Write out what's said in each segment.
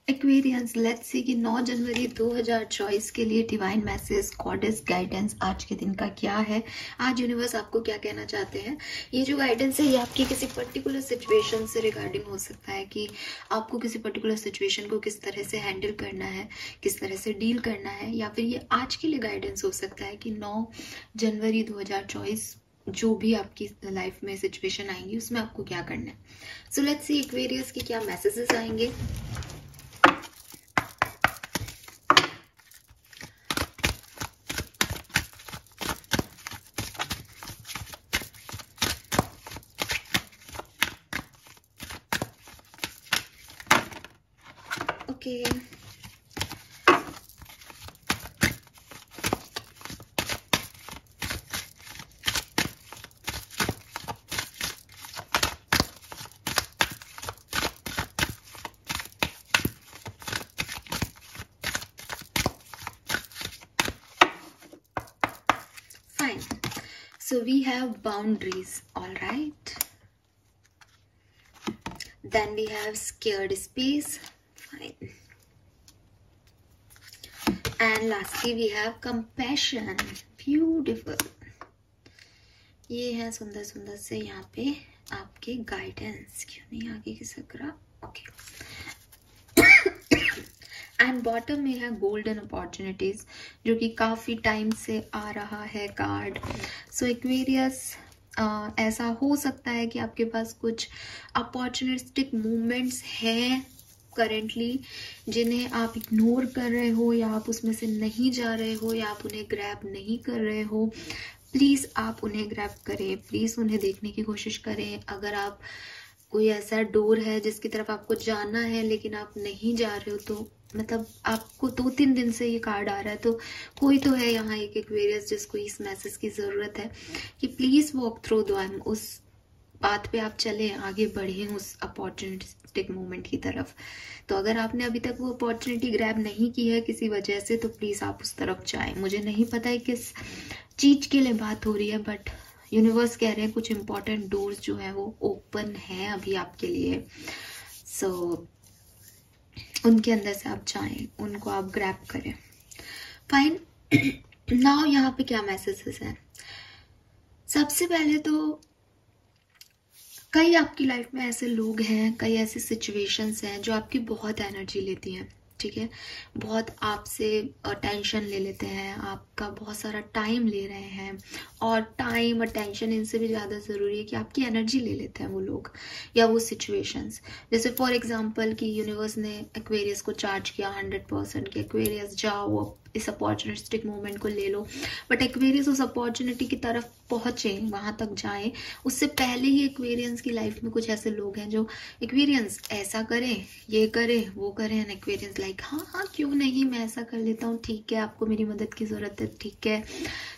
Aquarians, let's see कि 9 जनवरी 2024 के लिए डिवाइन मैसेज, गॉडेस गाइडेंस आज के दिन का क्या है। आज यूनिवर्स आपको क्या कहना चाहते हैं। ये जो गाइडेंस है ये आपकी किसी पर्टिकुलर सिचुएशन से रिगार्डिंग हो सकता है कि आपको किसी पर्टिकुलर सिचुएशन को किस तरह से हैंडल करना है, किस तरह से डील करना है, या फिर ये आज के लिए गाइडेंस हो सकता है कि 9 जनवरी 2024 जो भी आपकी लाइफ में सिचुएशन आएंगी उसमें आपको क्या करना है। सो लेट्स सी एक्वेरियस के क्या मैसेजेस आएंगे। Okay. Fine. So we have boundaries, all right. Then we have scared space. Fine. And lastly we have compassion. Beautiful. ये है सुंदर सुंदर से यहाँ पे आपके गाइडेंस। क्यों नहीं आगे की सक रहा। ओके। एंड बॉटम में है गोल्डन अपॉर्चुनिटीज, जो कि काफी टाइम से आ रहा है कार्ड। सो एक्वेरियस, ऐसा हो सकता है कि आपके पास कुछ अपॉर्चुनिस्टिक मूवमेंट्स हैं करेंटली, जिन्हें आप इग्नोर कर रहे हो, या आप उसमें से नहीं जा रहे हो, या आप उन्हें ग्रैब नहीं कर रहे हो। प्लीज आप उन्हें ग्रैब करें, प्लीज उन्हें देखने की कोशिश करें। अगर आप कोई ऐसा डोर है जिसकी तरफ आपको जाना है लेकिन आप नहीं जा रहे हो, तो मतलब आपको 2-3 दिन से ये कार्ड आ रहा है, तो कोई तो है यहाँ एक एक्वेरियस जिसको इस मैसेज की जरूरत है कि प्लीज वॉक थ्रू द, उस पाथ पे आप चले, आगे बढ़े उस अपॉर्चुनिस्टिक मोमेंट की तरफ। तो अगर आपने अभी तक वो अपॉर्चुनिटी ग्रैब नहीं की है किसी वजह से, तो प्लीज आप उस तरफ जाएं। मुझे नहीं पता है किस चीज के लिए बात हो रही है, बट यूनिवर्स कह रहे हैं कुछ इंपॉर्टेंट डोर्स जो है वो ओपन है अभी आपके लिए। सो उनके अंदर से आप जाएं, उनको आप ग्रैब करें। फाइन। नाउ यहाँ पे क्या मैसेजेस हैं। सबसे पहले तो कई आपकी लाइफ में ऐसे लोग हैं, कई ऐसी सिचुएशंस हैं जो आपकी बहुत एनर्जी लेती हैं, ठीक है, बहुत आपसे अटेंशन ले लेते हैं, आपका बहुत सारा टाइम ले रहे हैं, और टाइम अटेंशन इनसे भी ज़्यादा ज़रूरी है कि आपकी एनर्जी ले लेते हैं वो लोग या वो सिचुएशंस। जैसे फॉर एग्जांपल कि यूनिवर्स ने एक्वेरियस को चार्ज किया 100% कि एक्वेरियस जाओ इस अपॉर्चुनिस्टिक मोमेंट को ले लो, बट एक्वेरियस उस अपॉर्चुनिटी की तरफ पहुंचे, वहां तक जाएं, उससे पहले ही एक्वेरियंस की लाइफ में कुछ ऐसे लोग हैं जो एक्वेरियंस ऐसा करें, ये करें, वो करें, एंड एक्वेरियंस लाइक हाँ हाँ क्यों नहीं, मैं ऐसा कर लेता हूँ, ठीक है, आपको मेरी मदद की जरूरत है, ठीक है।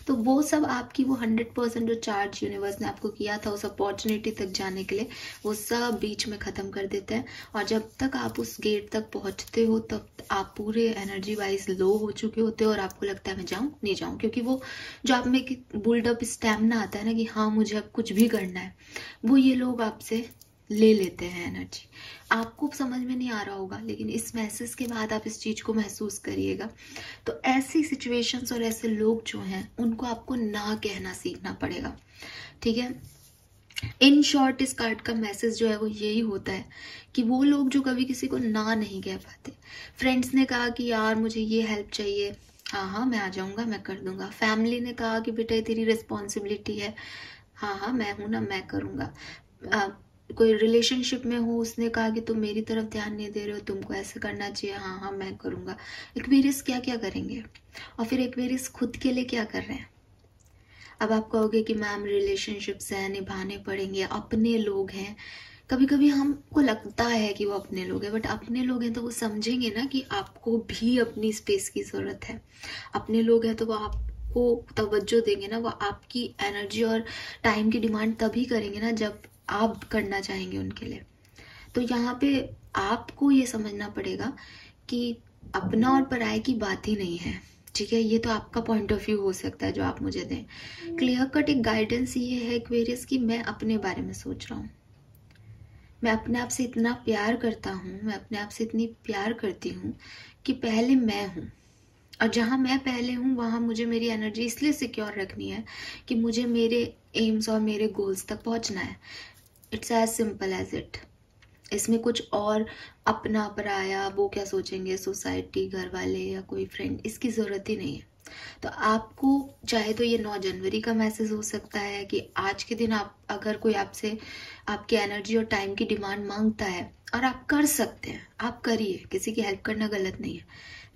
तो वो सब आपकी वो 100% जो चार्ज यूनिवर्स ने आपको किया था उस अपॉर्चुनिटी तक जाने के लिए, वो सब बीच में खत्म कर देते हैं। और जब तक आप उस गेट तक पहुंचते हो तब आप पूरे एनर्जी वाइज लो हो चुके होते हो, और आपको लगता है मैं जाऊं नहीं जाऊं, क्योंकि वो जो आप में बुल्डअप स्टैमिना आता है ना कि हाँ मुझे अब कुछ भी करना है, वो ये लोग आपसे ले लेते हैं एनर्जी। आपको समझ में नहीं आ रहा होगा, लेकिन इस मैसेज के बाद आप इस चीज को महसूस करिएगा। तो ऐसी सिचुएशंस और ऐसे लोग जो हैं उनको आपको ना कहना सीखना पड़ेगा, ठीक है। इन शॉर्ट इस कार्ड का मैसेज जो है वो यही होता है कि वो लोग जो कभी किसी को ना नहीं कह पाते। फ्रेंड्स ने कहा कि यार मुझे ये हेल्प चाहिए, हाँ हाँ मैं आ जाऊंगा, मैं कर दूंगा। फैमिली ने कहा कि बेटा तेरी रिस्पॉन्सिबिलिटी है, हाँ हाँ मैं हूं ना, मैं करूंगा। कोई रिलेशनशिप में हो, उसने कहा कि तुम मेरी तरफ ध्यान नहीं दे रहे हो, तुमको ऐसे करना चाहिए, हाँ हाँ मैं करूंगा। एक्वेरियस क्या क्या करेंगे, और फिर एक्वेरियस खुद के लिए क्या कर रहे हैं। अब आप कहोगे कि मैम रिलेशनशिप्स हैं, निभाने पड़ेंगे, अपने लोग हैं। कभी कभी हमको लगता है कि वो अपने लोग हैं, बट अपने लोग हैं तो वो समझेंगे ना कि आपको भी अपनी स्पेस की जरूरत है। अपने लोग हैं तो वो आपको तवज्जो देंगे ना, वो आपकी एनर्जी और टाइम की डिमांड तभी करेंगे ना जब आप करना चाहेंगे उनके लिए। तो यहाँ पे आपको ये समझना पड़ेगा कि अपना और पराये की बात ही नहीं है, ठीक है। ये तो आपका पॉइंट ऑफ व्यू हो सकता है जो आप मुझे दें। क्लियर कट एक गाइडेंस ये है एक्वेरियस की मैं अपने बारे में सोच रहा हूँ, मैं अपने आप से इतना प्यार करता हूँ, मैं अपने आप से इतनी प्यार करती हूँ कि पहले मैं हूँ, और जहाँ मैं पहले हूँ वहाँ मुझे मेरी एनर्जी इसलिए सिक्योर रखनी है कि मुझे मेरे एम्स और मेरे गोल्स तक पहुँचना है। It's as simple as it. इसमें कुछ और अपना पराया, वो क्या सोचेंगे सोसाइटी, घर वाले या कोई फ्रेंड, इसकी ज़रूरत ही नहीं है। तो आपको चाहे तो ये 9 जनवरी का मैसेज हो सकता है कि आज के दिन आप, अगर कोई आपसे आपकी एनर्जी और टाइम की डिमांड मांगता है और आप कर सकते हैं, आप करिए, किसी की हेल्प करना गलत नहीं है।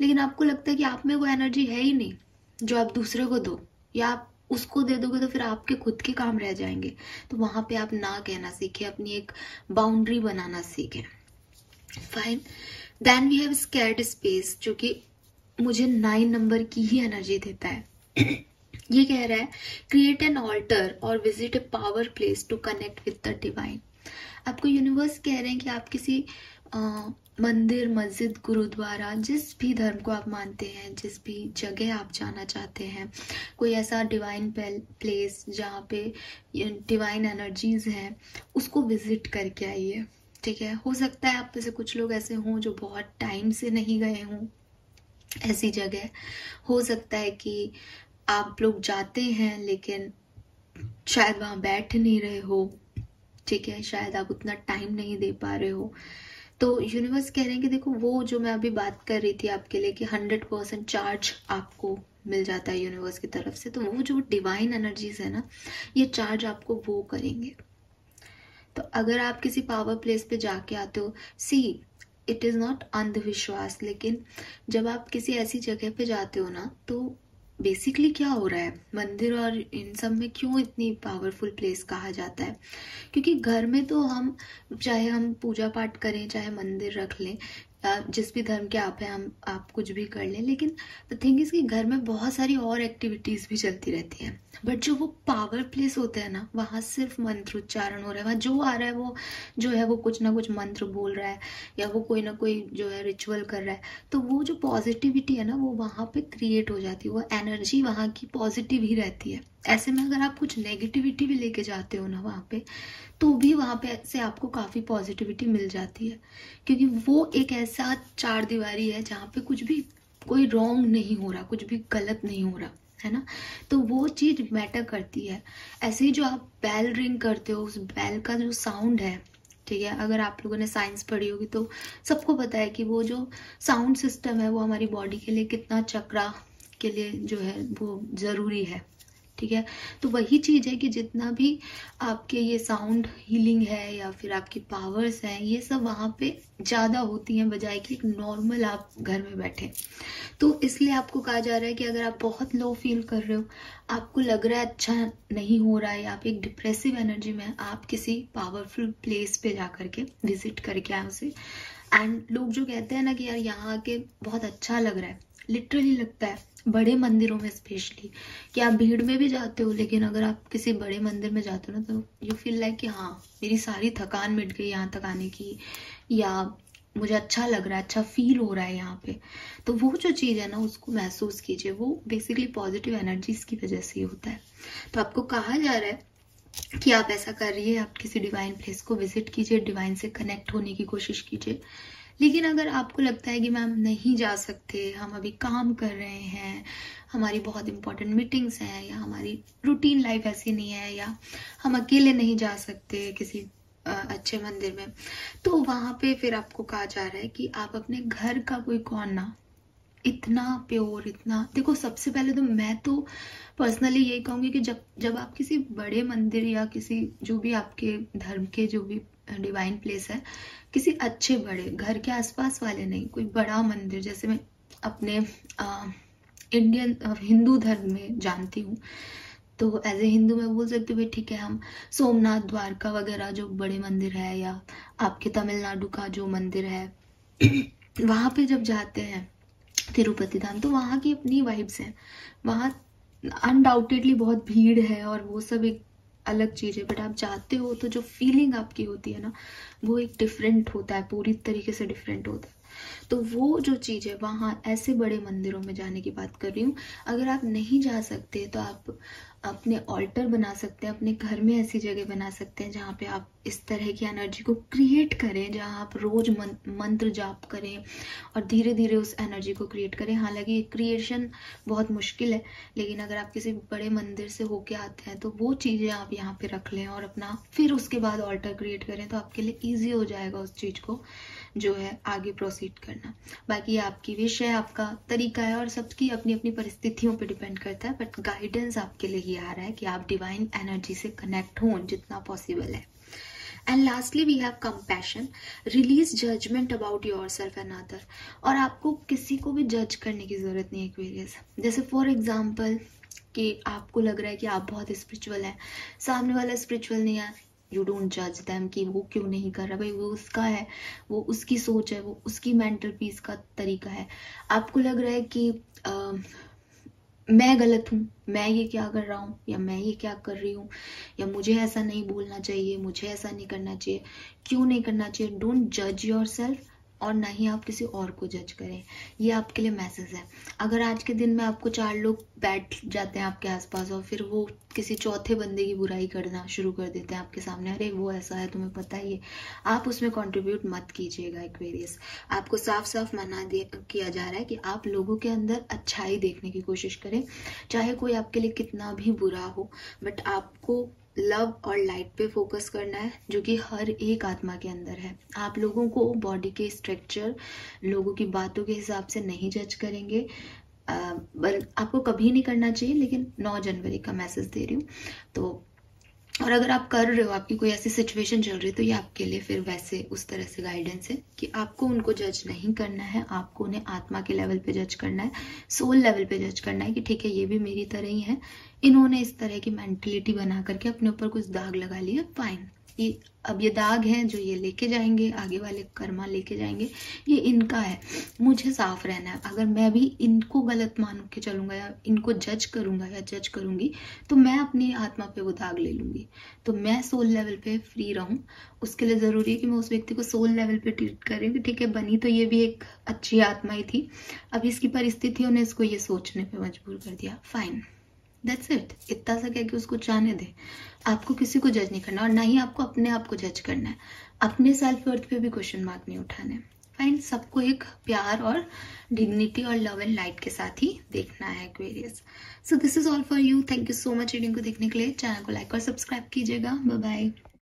लेकिन आपको लगता है कि आप में वो एनर्जी है ही नहीं जो आप दूसरे को दो, या आप उसको दे दोगे तो फिर आपके खुद के काम रह जाएंगे, तो वहां पे आप ना कहना सीखें, अपनी एक बाउंड्री बनाना सीखें। Fine. Then we have sacred space, जो कि मुझे 9 नंबर की ही एनर्जी देता है। ये कह रहा है क्रिएट एन ऑल्टर और visit a power place to connect with the divine. आपको यूनिवर्स कह रहे हैं कि आप किसी मंदिर, मस्जिद, गुरुद्वारा, जिस भी धर्म को आप मानते हैं, जिस भी जगह आप जाना चाहते हैं, कोई ऐसा डिवाइन प्लेस जहाँ पे डिवाइन एनर्जीज हैं, उसको विजिट करके आइए। ठीक है, हो सकता है आप में से कुछ लोग ऐसे हों जो बहुत टाइम से नहीं गए हों ऐसी जगह। हो सकता है कि आप लोग जाते हैं लेकिन शायद वहां बैठ नहीं रहे हो। ठीक है, शायद आप उतना टाइम नहीं दे पा रहे हो। तो यूनिवर्स कह रहे हैं कि देखो, वो जो मैं अभी बात कर रही थी आपके लिए कि 100% चार्ज आपको मिल जाता है यूनिवर्स की तरफ से, तो वो जो डिवाइन एनर्जीज है ना, ये चार्ज आपको वो करेंगे। तो अगर आप किसी पावर प्लेस पे जाके आते हो, सी इट इज नॉट अंधविश्वास, लेकिन जब आप किसी ऐसी जगह पे जाते हो ना, तो बेसिकली क्या हो रहा है, मंदिर और इन सब में क्यों इतनी पावरफुल प्लेस कहा जाता है? क्योंकि घर में तो हम, चाहे हम पूजा पाठ करें, चाहे मंदिर रख लें, जिस भी धर्म के आप हैं, आप कुछ भी कर लें, लेकिन द थिंग इज कि घर में बहुत सारी और एक्टिविटीज भी चलती रहती हैं। बट जो वो पावर प्लेस होता है ना, वहाँ सिर्फ मंत्र उच्चारण हो रहा है, वहाँ जो आ रहा है वो जो है वो कुछ ना कुछ मंत्र बोल रहा है, या वो कोई ना कोई जो है रिचुअल कर रहा है। तो वो जो पॉजिटिविटी है ना, वो वहाँ पे क्रिएट हो जाती है, वो एनर्जी वहाँ की पॉजिटिव ही रहती है। ऐसे में अगर आप कुछ नेगेटिविटी भी लेके जाते हो ना वहाँ पे, तो भी वहाँ पे से आपको काफ़ी पॉजिटिविटी मिल जाती है, क्योंकि वो एक ऐसा 4 दीवारी है जहाँ पे कुछ भी, कोई रॉन्ग नहीं हो रहा, कुछ भी गलत नहीं हो रहा है ना। तो वो चीज़ मैटर करती है। ऐसे ही जो आप बेल रिंग करते हो, उस बेल का जो साउंड है, ठीक है, अगर आप लोगों ने साइंस पढ़ी होगी तो सबको पता है कि वो जो साउंड सिस्टम है वो हमारी बॉडी के लिए कितना, चक्रा के लिए जो है वो ज़रूरी है। ठीक है, तो वही चीज है कि जितना भी आपके ये साउंड हीलिंग है या फिर आपकी पावर्स हैं, ये सब वहां पे ज्यादा होती हैं बजाय कि एक नॉर्मल आप घर में बैठे। तो इसलिए आपको कहा जा रहा है कि अगर आप बहुत लो फील कर रहे हो, आपको लग रहा है अच्छा नहीं हो रहा है, आप एक डिप्रेसिव एनर्जी में, आप किसी पावरफुल प्लेस पे जा करके विजिट करके आए उसे। एंड लोग जो कहते हैं ना कि यार यहाँ आके बहुत अच्छा लग रहा है, लिटरली लगता है, बड़े मंदिरों में स्पेशली, कि आप भीड़ में भी जाते हो, लेकिन अगर आप किसी बड़े मंदिर में जाते हो ना, तो यू फील लाइक कि हाँ, मेरी सारी थकान मिट गई यहाँ तक आने की, या मुझे अच्छा लग रहा है, अच्छा फील हो रहा है यहाँ पे। तो वो जो चीज़ है ना, उसको महसूस कीजिए, वो बेसिकली पॉजिटिव एनर्जीज की वजह से ही होता है। तो आपको कहा जा रहा है कि आप ऐसा करिए, आप किसी डिवाइन प्लेस को विजिट कीजिए, डिवाइन से कनेक्ट होने की कोशिश कीजिए। लेकिन अगर आपको लगता है कि मैम नहीं जा सकते, हम अभी काम कर रहे हैं, हमारी बहुत इंपॉर्टेंट मीटिंग्स हैं, या हमारी रूटीन लाइफ ऐसी नहीं है, या हम अकेले नहीं जा सकते किसी अच्छे मंदिर में, तो वहां पे फिर आपको कहा जा रहा है कि आप अपने घर का कोई कोना इतना प्योर, इतना, देखो सबसे पहले तो मैं तो पर्सनली यही कहूंगी कि जब आप किसी बड़े मंदिर या किसी जो भी आपके धर्म के जो भी डिवाइन प्लेस है, किसी अच्छे बड़े घर के आसपास वाले नहीं, कोई बड़ा मंदिर, जैसे मैं अपने इंडियन हिंदू धर्म में जानती हूँ, तो एज ए हिंदू मैं बोल सकती हूँ ठीक है, हम सोमनाथ, द्वारका वगैरह जो बड़े मंदिर है, या आपके तमिलनाडु का जो मंदिर है वहां पे जब जाते हैं, तिरुपति धाम, तो वहाँ की अपनी वाइब्स हैं, वहाँ अनडाउटेडली बहुत भीड़ है और वो सब एक अलग चीज है, बट आप जाते हो तो जो फीलिंग आपकी होती है ना, वो एक डिफरेंट होता है, पूरी तरीके से डिफरेंट होता है। तो वो जो चीज है, वहाँ ऐसे बड़े मंदिरों में जाने की बात कर रही हूँ। अगर आप नहीं जा सकते तो आप अपने ऑल्टर बना सकते हैं, अपने घर में ऐसी जगह बना सकते हैं जहाँ पे आप इस तरह की एनर्जी को क्रिएट करें, जहाँ आप रोज मंत्र जाप करें और धीरे धीरे उस एनर्जी को क्रिएट करें। हालांकि ये क्रिएशन बहुत मुश्किल है, लेकिन अगर आप किसी बड़े मंदिर से होके आते हैं तो वो चीज़ें आप यहाँ पे रख लें और अपना फिर उसके बाद ऑल्टर क्रिएट करें, तो आपके लिए ईजी हो जाएगा उस चीज़ को जो है आगे प्रोसीड करना। बाकी आपकी विश है, आपका तरीका है और सबकी अपनी अपनी परिस्थितियों पे डिपेंड करता है, बट गाइडेंस आपके लिए ये आ रहा है कि आप डिवाइन एनर्जी से कनेक्ट हों जितना पॉसिबल है। And lastly we have compassion, release judgement about yourself and other. और आपको किसी को भी जज करने की जरूरत नहीं है एक्वेरियस। जैसे फॉर एग्जाम्पल कि आपको लग रहा है कि आप बहुत स्पिरिचुअल है, सामने वाला स्पिरिचुअल नहीं है, यू डोंट जज देम कि वो क्यों नहीं कर रहा, भाई वो उसका है, वो उसकी सोच है, वो उसकी मेंटल पीस का तरीका है। आपको लग रहा है कि मैं गलत हूँ, मैं ये क्या कर रहा हूँ या मैं ये क्या कर रही हूँ, या मुझे ऐसा नहीं बोलना चाहिए, मुझे ऐसा नहीं करना चाहिए, क्यों नहीं करना चाहिए। डोंट जज योरसेल्फ और ना ही आप किसी और को जज करें। ये आपके लिए मैसेज है। अगर आज के दिन में आपको 4 लोग बैठ जाते हैं आपके आसपास और फिर वो किसी चौथे बंदे की बुराई करना शुरू कर देते हैं आपके सामने, अरे वो ऐसा है तुम्हें पता ही है, आप उसमें कंट्रीब्यूट मत कीजिएगा एक्वेरियस। आपको साफ साफ मना किया जा रहा है कि आप लोगों के अंदर अच्छाई देखने की कोशिश करें, चाहे कोई आपके लिए कितना भी बुरा हो, बट आपको लव और लाइट पे फोकस करना है जो कि हर एक आत्मा के अंदर है। आप लोगों को बॉडी के स्ट्रक्चर, लोगों की बातों के हिसाब से नहीं जज करेंगे, आपको कभी नहीं करना चाहिए, लेकिन 9 जनवरी का मैसेज दे रही हूँ। तो और अगर आप कर रहे हो, आपकी कोई ऐसी सिचुएशन चल रही है, तो ये आपके लिए फिर वैसे उस तरह से गाइडेंस है कि आपको उनको जज नहीं करना है, आपको उन्हें आत्मा के लेवल पे जज करना है, सोल लेवल पे जज करना है कि ठीक है ये भी मेरी तरह ही है, इन्होंने इस तरह की मेंटलिटी बना करके अपने ऊपर कुछ दाग लगा लिया, फाइन, ये अब ये दाग हैं जो ये लेके जाएंगे, आगे वाले कर्मा लेके जाएंगे, ये इनका है, मुझे साफ रहना है। अगर मैं भी इनको गलत मान के चलूंगा या इनको जज करूंगा या जज करूंगी, तो मैं अपनी आत्मा पे वो दाग ले लूंगी। तो मैं सोल लेवल पे फ्री रहूं, उसके लिए जरूरी है कि मैं उस व्यक्ति को सोल लेवल पे ट्रीट करूँ कि ठीक है बनी तो ये भी एक अच्छी आत्मा ही थी, अब इसकी परिस्थितियों ने इसको ये सोचने पे मजबूर कर दिया, फाइन, दैट्स इट। इतना सा कह के उसको जाने दे। आपको किसी को जज नहीं करना और ना ही आपको अपने आप को जज करना है, अपने सेल्फ वर्थ पे भी क्वेश्चन मार्क नहीं उठाने। फाइन, सबको एक प्यार और डिग्निटी और लव एंड लाइट के साथ ही देखना है Aquarius. So this is all for you. Thank you so much reading को देखने के लिए। चैनल को लाइक और सब्सक्राइब कीजिएगा। Bye bye.